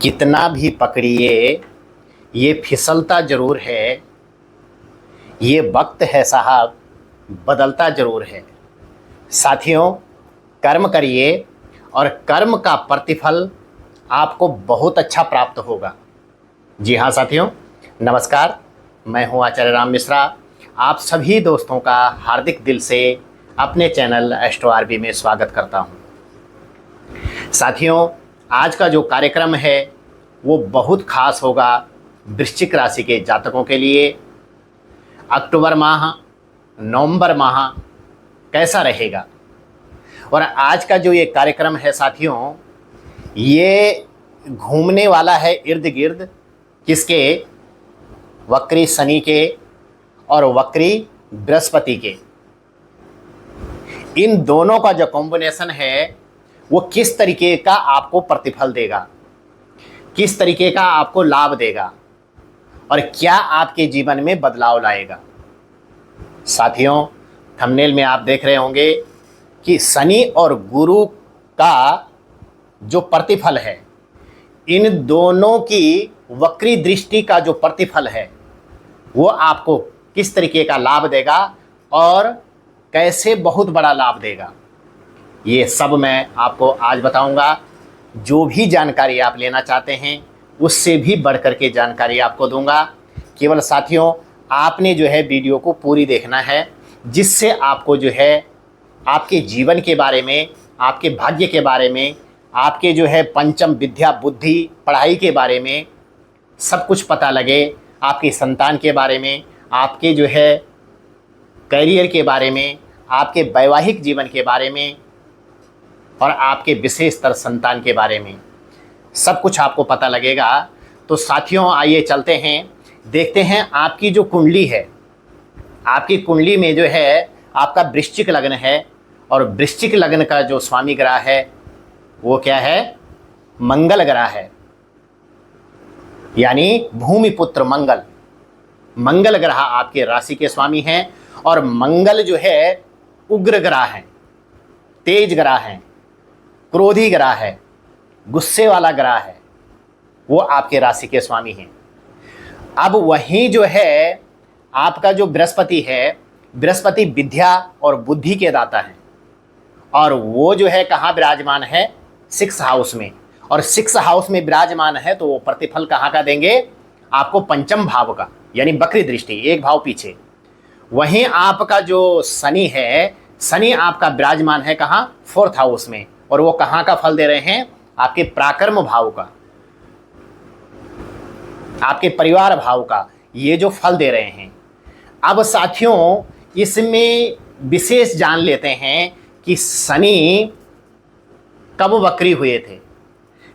कितना भी पकड़िए ये फिसलता ज़रूर है। ये वक्त है साहब, बदलता ज़रूर है। साथियों, कर्म करिए और कर्म का प्रतिफल आपको बहुत अच्छा प्राप्त होगा। जी हाँ साथियों, नमस्कार। मैं हूँ आचार्य राम मिश्रा। आप सभी दोस्तों का हार्दिक दिल से अपने चैनल एस्ट्रो आरबी में स्वागत करता हूँ। साथियों, आज का जो कार्यक्रम है वो बहुत खास होगा वृश्चिक राशि के जातकों के लिए। अक्टूबर माह, नवंबर माह कैसा रहेगा, और आज का जो ये कार्यक्रम है साथियों, ये घूमने वाला है इर्द गिर्द किसके? वक्री शनि के और वक्री बृहस्पति के। इन दोनों का जो कॉम्बिनेशन है वो किस तरीके का आपको प्रतिफल देगा, किस तरीके का आपको लाभ देगा और क्या आपके जीवन में बदलाव लाएगा। साथियों, थंबनेल में आप देख रहे होंगे कि शनि और गुरु का जो प्रतिफल है, इन दोनों की वक्री दृष्टि का जो प्रतिफल है वो आपको किस तरीके का लाभ देगा और कैसे बहुत बड़ा लाभ देगा, ये सब मैं आपको आज बताऊंगा। जो भी जानकारी आप लेना चाहते हैं उससे भी बढ़कर के जानकारी आपको दूंगा। केवल साथियों, आपने जो है वीडियो को पूरी देखना है, जिससे आपको जो है आपके जीवन के बारे में, आपके भाग्य के बारे में, आपके जो है पंचम विद्या बुद्धि पढ़ाई के बारे में सब कुछ पता लगे। आपकी संतान के बारे में, आपके जो है करियर के बारे में, आपके वैवाहिक जीवन के बारे में और आपके विशेषतर संतान के बारे में सब कुछ आपको पता लगेगा। तो साथियों, आइए चलते हैं, देखते हैं आपकी जो कुंडली है। आपकी कुंडली में जो है आपका वृश्चिक लग्न है, और वृश्चिक लग्न का जो स्वामी ग्रह है वो क्या है? मंगल ग्रह है, यानी भूमिपुत्र मंगल। मंगल ग्रह आपके राशि के स्वामी हैं, और मंगल जो है उग्र ग्रह है, तेज ग्रह है, क्रोधी ग्रह है, गुस्से वाला ग्रह है, वो आपके राशि के स्वामी हैं। अब वहीं जो है आपका जो बृहस्पति है, बृहस्पति विद्या और बुद्धि के दाता हैं, और वो जो है कहाँ विराजमान है? 6 हाउस में। और 6 हाउस में विराजमान है तो वो प्रतिफल कहाँ का देंगे? आपको पंचम भाव का, यानी वक्री दृष्टि, एक भाव पीछे। वहीं आपका जो शनि है, शनि आपका विराजमान है कहाँ? 4th हाउस में, और वो कहाँ का फल दे रहे हैं? आपके पराक्रम भाव का, आपके परिवार भाव का ये जो फल दे रहे हैं। अब साथियों, इसमें विशेष जान लेते हैं कि शनि कब वक्री हुए थे।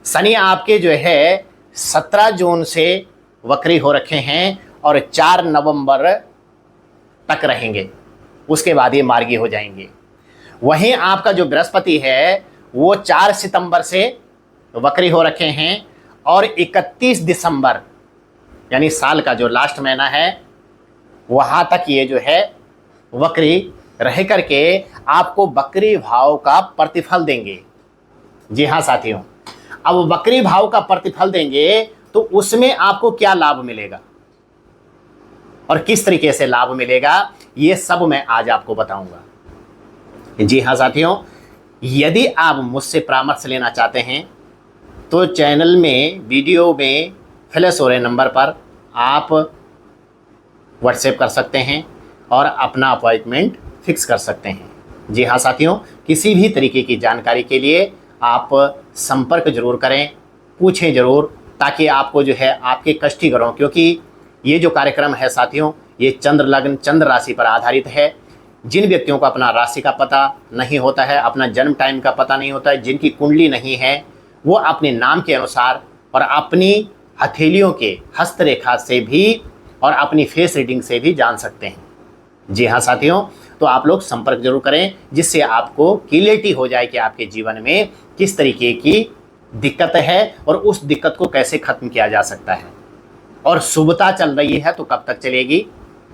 शनि आपके जो है 17 जून से वक्री हो रखे हैं और 4 नवंबर तक रहेंगे, उसके बाद ये मार्गी हो जाएंगे। वहीं आपका जो बृहस्पति है वो 4 सितंबर से वक्री हो रखे हैं, और 31 दिसंबर यानी साल का जो लास्ट महीना है वहाँ तक ये जो है वक्री रह करके आपको वक्री भाव का प्रतिफल देंगे। जी हाँ साथियों, अब वक्री भाव का प्रतिफल देंगे तो उसमें आपको क्या लाभ मिलेगा और किस तरीके से लाभ मिलेगा, ये सब मैं आज आपको बताऊंगा। जी हाँ साथियों, यदि आप मुझसे परामर्श लेना चाहते हैं तो चैनल में वीडियो में फ्लैश हो रहे नंबर पर आप व्हाट्सएप कर सकते हैं और अपना अपॉइंटमेंट फिक्स कर सकते हैं। जी हाँ साथियों, किसी भी तरीके की जानकारी के लिए आप संपर्क जरूर करें, पूछें ज़रूर, ताकि आपको जो है आपके कष्टी ग्रहों, क्योंकि ये जो कार्यक्रम है साथियों ये चंद्र लग्न, चंद्र राशि पर आधारित है। जिन व्यक्तियों को अपना राशि का पता नहीं होता है, अपना जन्म टाइम का पता नहीं होता है, जिनकी कुंडली नहीं है, वो अपने नाम के अनुसार और अपनी हथेलियों के हस्तरेखा से भी और अपनी फेस रीडिंग से भी जान सकते हैं। जी हाँ साथियों, तो आप लोग संपर्क जरूर करें, जिससे आपको क्लियरिटी हो जाए कि आपके जीवन में किस तरीके की दिक्कत है और उस दिक्कत को कैसे ख़त्म किया जा सकता है, और शुभता चल रही है तो कब तक चलेगी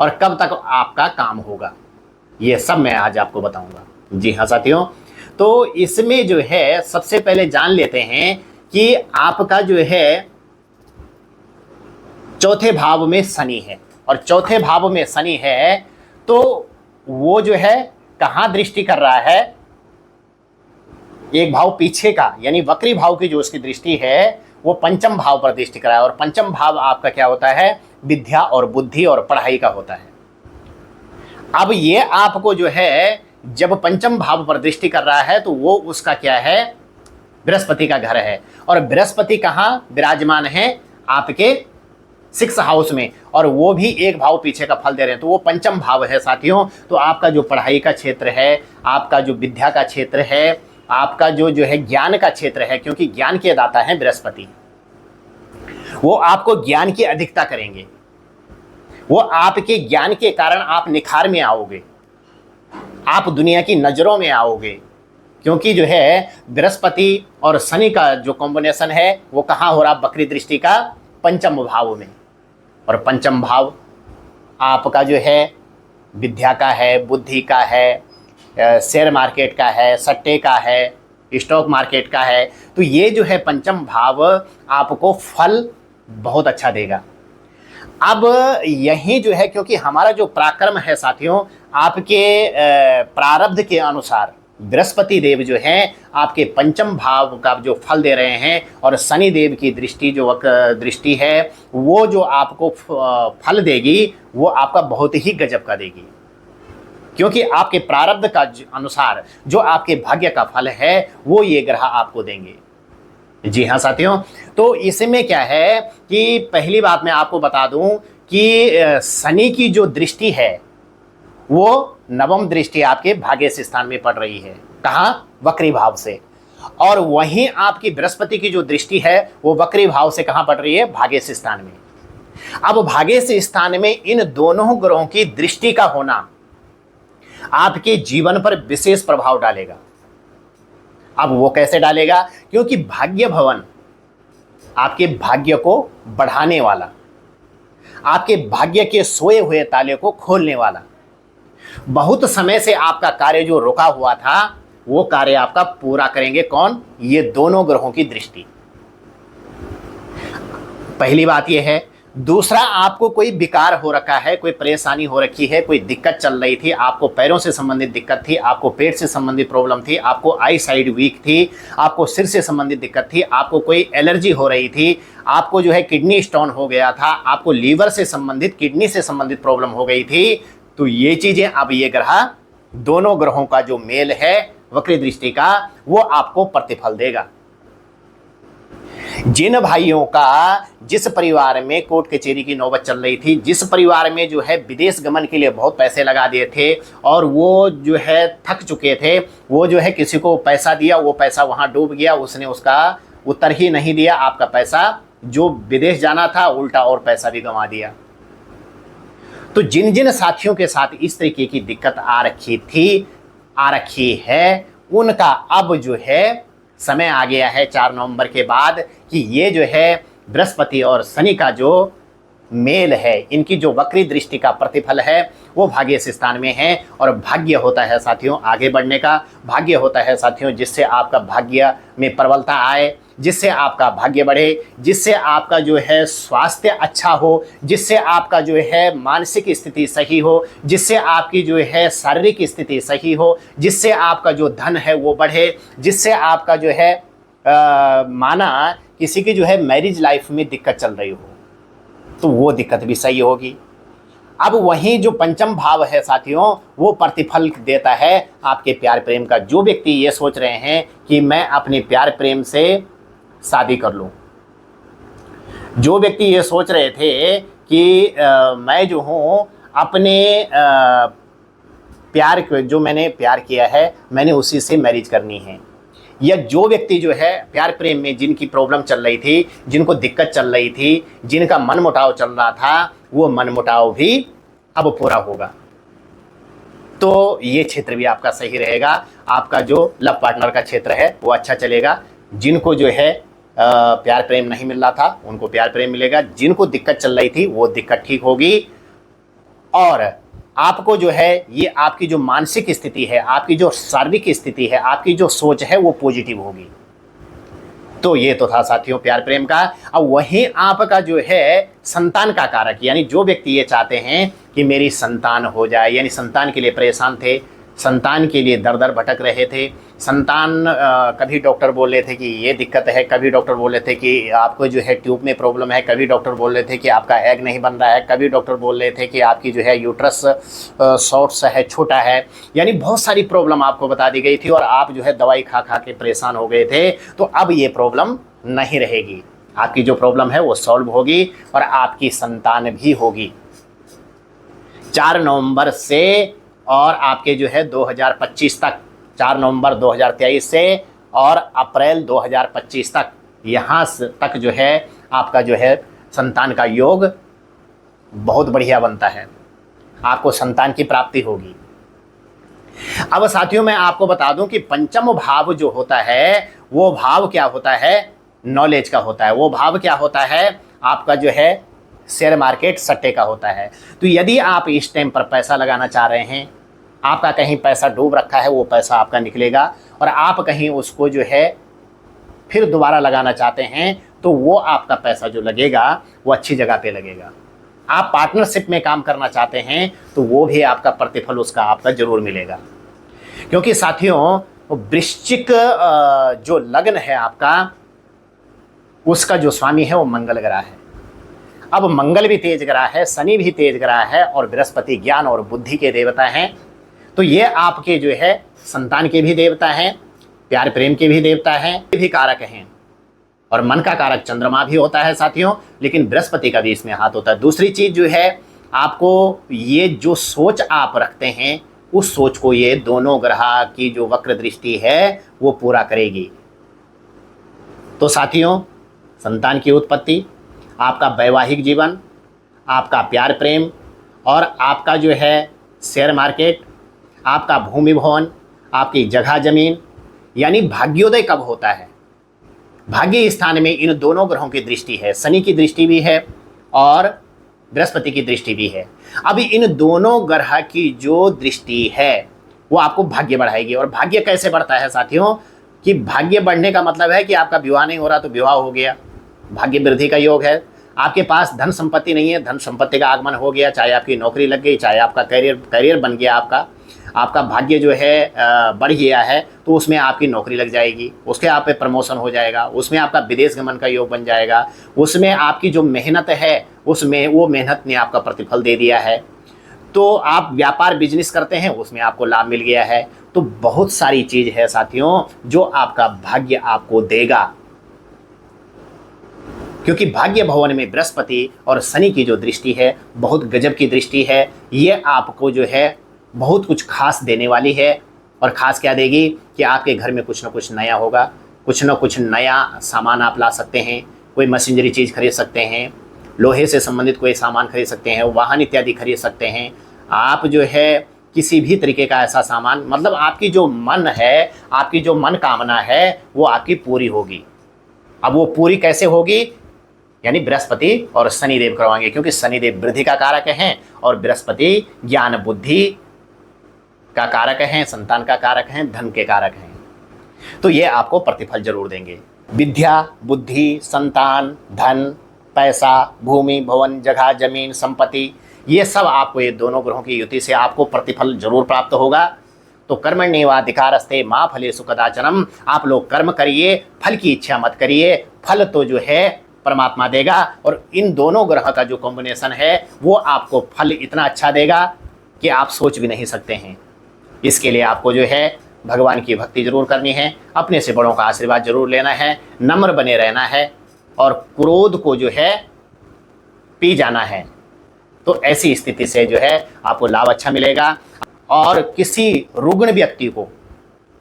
और कब तक आपका काम होगा, ये सब मैं आज आपको बताऊंगा। जी हाँ साथियों, तो इसमें जो है सबसे पहले जान लेते हैं कि आपका जो है चौथे भाव में शनि है, और चौथे भाव में शनि है तो वो जो है कहाँ दृष्टि कर रहा है, एक भाव पीछे का, यानी वक्री भाव की जो उसकी दृष्टि है वो पंचम भाव पर दृष्टि कर रहा है। और पंचम भाव आपका क्या होता है, विद्या और बुद्धि और पढ़ाई का होता है। अब ये आपको जो है जब पंचम भाव पर दृष्टि कर रहा है तो वो उसका क्या है, बृहस्पति का घर है, और बृहस्पति कहाँ विराजमान है, आपके 6 हाउस में, और वो भी एक भाव पीछे का फल दे रहे हैं, तो वो पंचम भाव है साथियों। तो आपका जो पढ़ाई का क्षेत्र है, आपका जो विद्या का क्षेत्र है, आपका जो है ज्ञान का क्षेत्र है, क्योंकि ज्ञान के दाता हैं बृहस्पति, वो आपको ज्ञान की अधिकता करेंगे, वो आपके ज्ञान के कारण आप निखार में आओगे, आप दुनिया की नज़रों में आओगे, क्योंकि जो है बृहस्पति और शनि का जो कॉम्बिनेशन है वो कहाँ हो रहा, वक्री दृष्टि का पंचम भाव में। और पंचम भाव आपका जो है विद्या का है, बुद्धि का है, शेयर मार्केट का है, सट्टे का है, स्टॉक मार्केट का है। तो ये जो है पंचम भाव आपको फल बहुत अच्छा देगा। अब यही जो है, क्योंकि हमारा जो पराक्रम है साथियों, आपके प्रारब्ध के अनुसार बृहस्पति देव जो हैं आपके पंचम भाव का जो फल दे रहे हैं, और शनि देव की दृष्टि जो दृष्टि है वो जो आपको फल देगी वो आपका बहुत ही गजब का देगी, क्योंकि आपके प्रारब्ध का अनुसार जो आपके भाग्य का फल है वो ये ग्रह आपको देंगे। जी हाँ साथियों, तो इसमें क्या है कि पहली बात मैं आपको बता दूं कि शनि की जो दृष्टि है वो नवम दृष्टि आपके भाग्य स्थान में पड़ रही है, कहाँ, वक्री भाव से, और वहीं आपकी बृहस्पति की जो दृष्टि है वो वक्री भाव से कहाँ पड़ रही है, भाग्य स्थान में। अब भाग्य स्थान में इन दोनों ग्रहों की दृष्टि का होना आपके जीवन पर विशेष प्रभाव डालेगा। अब वो कैसे डालेगा, क्योंकि भाग्य भवन आपके भाग्य को बढ़ाने वाला, आपके भाग्य के सोए हुए ताले को खोलने वाला, बहुत समय से आपका कार्य जो रुका हुआ था वो कार्य आपका पूरा करेंगे। कौन, ये दोनों ग्रहों की दृष्टि। पहली बात ये है। दूसरा, आपको कोई विकार हो रखा है, कोई परेशानी हो रखी है, कोई दिक्कत चल रही थी, आपको पैरों से संबंधित दिक्कत थी, आपको पेट से संबंधित प्रॉब्लम थी, आपको आई साइड वीक थी, आपको सिर से संबंधित दिक्कत थी, आपको कोई एलर्जी हो रही थी, आपको जो है किडनी स्टोन हो गया था, आपको लीवर से संबंधित, किडनी से संबंधित प्रॉब्लम हो गई थी, तो ये चीज़ें अब ये ग्रह, दोनों ग्रहों का जो मेल है वक्री दृष्टि का, वो आपको प्रतिफल देगा। जिन भाइयों का, जिस परिवार में कोर्ट कचहरी की नौबत चल रही थी, जिस परिवार में जो है विदेश गमन के लिए बहुत पैसे लगा दिए थे और वो जो है थक चुके थे, वो जो है किसी को पैसा दिया, वो पैसा वहाँ डूब गया, उसने उसका उत्तर ही नहीं दिया, आपका पैसा जो विदेश जाना था उल्टा और पैसा भी गंवा दिया। तो जिन जिन साथियों के साथ इस तरीके की दिक्कत आ रखी है, उनका अब जो है समय आ गया है 4 नवंबर के बाद कि ये जो है बृहस्पति और शनि का जो मेल है, इनकी जो वक्री दृष्टि का प्रतिफल है वो भाग्य स्थान में है। और भाग्य होता है साथियों आगे बढ़ने का, भाग्य होता है साथियों जिससे आपका भाग्य में प्रबलता आए, जिससे आपका भाग्य बढ़े, जिससे आपका जो है स्वास्थ्य अच्छा हो, जिससे आपका जो है मानसिक स्थिति सही हो, जिससे आपकी जो है शारीरिक स्थिति सही हो, जिससे आपका जो धन है वो बढ़े, जिससे आपका जो है माना किसी की जो है मैरिज लाइफ में दिक्कत चल रही हो तो वो दिक्कत भी सही होगी। अब वहीं जो पंचम भाव है साथियों वो प्रतिफल देता है आपके प्यार प्रेम का। जो व्यक्ति ये सोच रहे हैं कि मैं अपने प्यार प्रेम से शादी कर लूं, जो व्यक्ति ये सोच रहे थे कि मैं जो हूँ अपने प्यार, जो मैंने प्यार किया है मैंने उसी से मैरिज करनी है, या जो व्यक्ति जो है प्यार प्रेम में जिनकी प्रॉब्लम चल रही थी, जिनको दिक्कत चल रही थी, जिनका मनमुटाव चल रहा था, वो मनमुटाव भी अब पूरा होगा। तो ये क्षेत्र भी आपका सही रहेगा। आपका जो लव पार्टनर का क्षेत्र है वो अच्छा चलेगा। जिनको जो है प्यार प्रेम नहीं मिल रहा था उनको प्यार प्रेम मिलेगा, जिनको दिक्कत चल रही थी वो दिक्कत ठीक होगी, और आपको जो है ये आपकी जो मानसिक स्थिति है, आपकी जो शारीरिक स्थिति है, आपकी जो सोच है वो पॉजिटिव होगी। तो ये तो था साथियों प्यार प्रेम का। अब वहीं आपका जो है संतान का कारक, यानी जो व्यक्ति ये चाहते हैं कि मेरी संतान हो जाए, यानी संतान के लिए परेशान थे, संतान के लिए दर दर भटक रहे थे, संतान कभी डॉक्टर बोल रहे थे कि ये दिक्कत है, कभी डॉक्टर बोल रहे थे कि आपको जो है ट्यूब में प्रॉब्लम है, कभी डॉक्टर बोल रहे थे कि आपका एग नहीं बन रहा है, कभी डॉक्टर बोल रहे थे कि आपकी जो है यूट्रस शॉर्ट्स है, छोटा है, यानी बहुत सारी प्रॉब्लम आपको बता दी गई थी और आप जो है दवाई खा खा के परेशान हो गए थे। तो अब ये प्रॉब्लम नहीं रहेगी, आपकी जो प्रॉब्लम है वो सॉल्व होगी और आपकी संतान भी होगी। 4 नवंबर से और आपके जो है 2025 तक, 4 नवंबर 2023 से और अप्रैल 2025 तक, यहाँ तक जो है आपका जो है संतान का योग बहुत बढ़िया बनता है, आपको संतान की प्राप्ति होगी। अब साथियों मैं आपको बता दूं कि पंचम भाव जो होता है वो भाव क्या होता है, नॉलेज का होता है। वो भाव क्या होता है, आपका जो है शेयर मार्केट सट्टे का होता है। तो यदि आप इस टाइम पर पैसा लगाना चाह रहे हैं, आपका कहीं पैसा डूब रखा है, वो पैसा आपका निकलेगा और आप कहीं उसको जो है फिर दोबारा लगाना चाहते हैं, तो वो आपका पैसा जो लगेगा वो अच्छी जगह पे लगेगा। आप पार्टनरशिप में काम करना चाहते हैं तो वो भी आपका प्रतिफल उसका आपका जरूर मिलेगा। क्योंकि साथियों वृश्चिक जो लग्न है आपका, उसका जो स्वामी है वो मंगल ग्रह है। अब मंगल भी तेज ग्रह है, शनि भी तेज ग्रह है और बृहस्पति ज्ञान और बुद्धि के देवता हैं। तो ये आपके जो है संतान के भी देवता हैं, प्यार प्रेम के भी देवता हैं, ये भी कारक हैं और मन का कारक चंद्रमा भी होता है साथियों, लेकिन बृहस्पति का भी इसमें हाथ होता है। दूसरी चीज जो है, आपको ये जो सोच आप रखते हैं उस सोच को ये दोनों ग्रह की जो वक्र दृष्टि है वो पूरा करेगी। तो साथियों संतान की उत्पत्ति, आपका वैवाहिक जीवन, आपका प्यार प्रेम और आपका जो है शेयर मार्केट, आपका भूमि भवन, आपकी जगह जमीन, यानी भाग्योदय कब होता है, भाग्य स्थान में इन दोनों ग्रहों की दृष्टि है, शनि की दृष्टि भी है और बृहस्पति की दृष्टि भी है। अब इन दोनों ग्रह की जो दृष्टि है वो आपको भाग्य बढ़ाएगी। और भाग्य कैसे बढ़ता है साथियों, कि भाग्य बढ़ने का मतलब है कि आपका विवाह नहीं हो रहा तो विवाह हो गया, भाग्य वृद्धि का योग है। आपके पास धन संपत्ति नहीं है, धन संपत्ति का आगमन हो गया, चाहे आपकी नौकरी लग गई, चाहे आपका करियर बन गया, आपका भाग्य जो है बढ़ गया है, तो उसमें आपकी नौकरी लग जाएगी, उसके आप पे प्रमोशन हो जाएगा, उसमें आपका विदेश गमन का योग बन जाएगा, उसमें आपकी जो मेहनत है उसमें वो मेहनत ने आपका प्रतिफल दे दिया है। तो आप व्यापार बिजनेस करते हैं उसमें आपको लाभ मिल गया है। तो बहुत सारी चीज़ है साथियों जो आपका भाग्य आपको देगा, क्योंकि भाग्य भवन में बृहस्पति और शनि की जो दृष्टि है बहुत गजब की दृष्टि है। ये आपको जो है बहुत कुछ खास देने वाली है। और ख़ास क्या देगी कि आपके घर में कुछ ना कुछ नया होगा, कुछ ना कुछ नया सामान आप ला सकते हैं, कोई मशीनरी चीज़ खरीद सकते हैं, लोहे से संबंधित कोई सामान खरीद सकते हैं, वाहन इत्यादि खरीद सकते हैं। आप जो है किसी भी तरीके का ऐसा सामान, मतलब आपकी जो मन है, आपकी जो मन कामना है वो आपकी पूरी होगी। अब वो पूरी कैसे होगी, यानी बृहस्पति और शनिदेव करवाएंगे, क्योंकि शनिदेव वृद्धि का कारक हैं और बृहस्पति ज्ञान बुद्धि का कारक हैं, संतान का कारक हैं, धन के कारक हैं। तो ये आपको प्रतिफल जरूर देंगे। विद्या, बुद्धि, संतान, धन, पैसा, भूमि भवन, जगह जमीन, संपत्ति, ये सब आपको ये दोनों ग्रहों की युति से आपको प्रतिफल जरूर प्राप्त होगा। तो कर्मण्येवाधिकारस्ते मा फलेषु कदाचनम, आप लोग कर्म करिए, फल की इच्छा मत करिए, फल तो जो है परमात्मा देगा। और इन दोनों ग्रह का जो कॉम्बिनेशन है वो आपको फल इतना अच्छा देगा कि आप सोच भी नहीं सकते हैं। इसके लिए आपको जो है भगवान की भक्ति जरूर करनी है, अपने से बड़ों का आशीर्वाद जरूर लेना है, नम्र बने रहना है और क्रोध को जो है पी जाना है। तो ऐसी स्थिति से जो है आपको लाभ अच्छा मिलेगा। और किसी रुग्ण व्यक्ति को,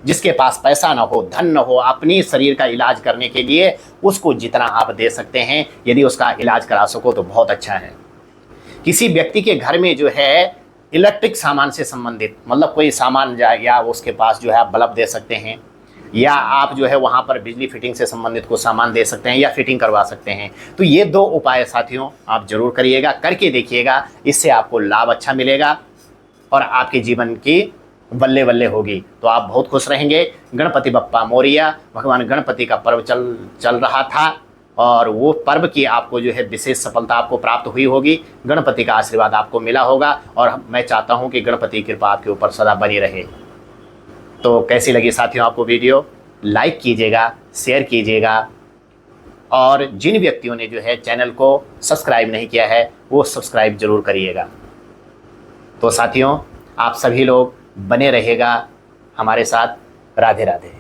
जिसके पास पैसा ना हो, धन ना हो, अपनी शरीर का इलाज करने के लिए उसको जितना आप दे सकते हैं, यदि उसका इलाज करा सको तो बहुत अच्छा है। किसी व्यक्ति के घर में जो है इलेक्ट्रिक सामान से संबंधित, मतलब कोई सामान जाए या उसके पास जो है आप बल्ब दे सकते हैं, या आप जो है वहाँ पर बिजली फिटिंग से संबंधित को सामान दे सकते हैं या फिटिंग करवा सकते हैं। तो ये 2 उपाय साथियों आप जरूर करिएगा, करके देखिएगा, इससे आपको लाभ अच्छा मिलेगा और आपके जीवन की बल्ले बल्ले होगी, तो आप बहुत खुश रहेंगे। गणपति बप्पा मोरिया। भगवान गणपति का पर्व चल रहा था और वो पर्व की आपको जो है विशेष सफलता आपको प्राप्त हुई होगी। गणपति का आशीर्वाद आपको मिला होगा और मैं चाहता हूँ कि गणपति की कृपा आपके ऊपर सदा बनी रहे। तो कैसी लगी साथियों आपको वीडियो? लाइक कीजिएगा, शेयर कीजिएगा और जिन व्यक्तियों ने जो है चैनल को सब्सक्राइब नहीं किया है वो सब्सक्राइब जरूर करिएगा। तो साथियों, आप सभी लोग बने रहिएगा हमारे साथ। राधे राधे।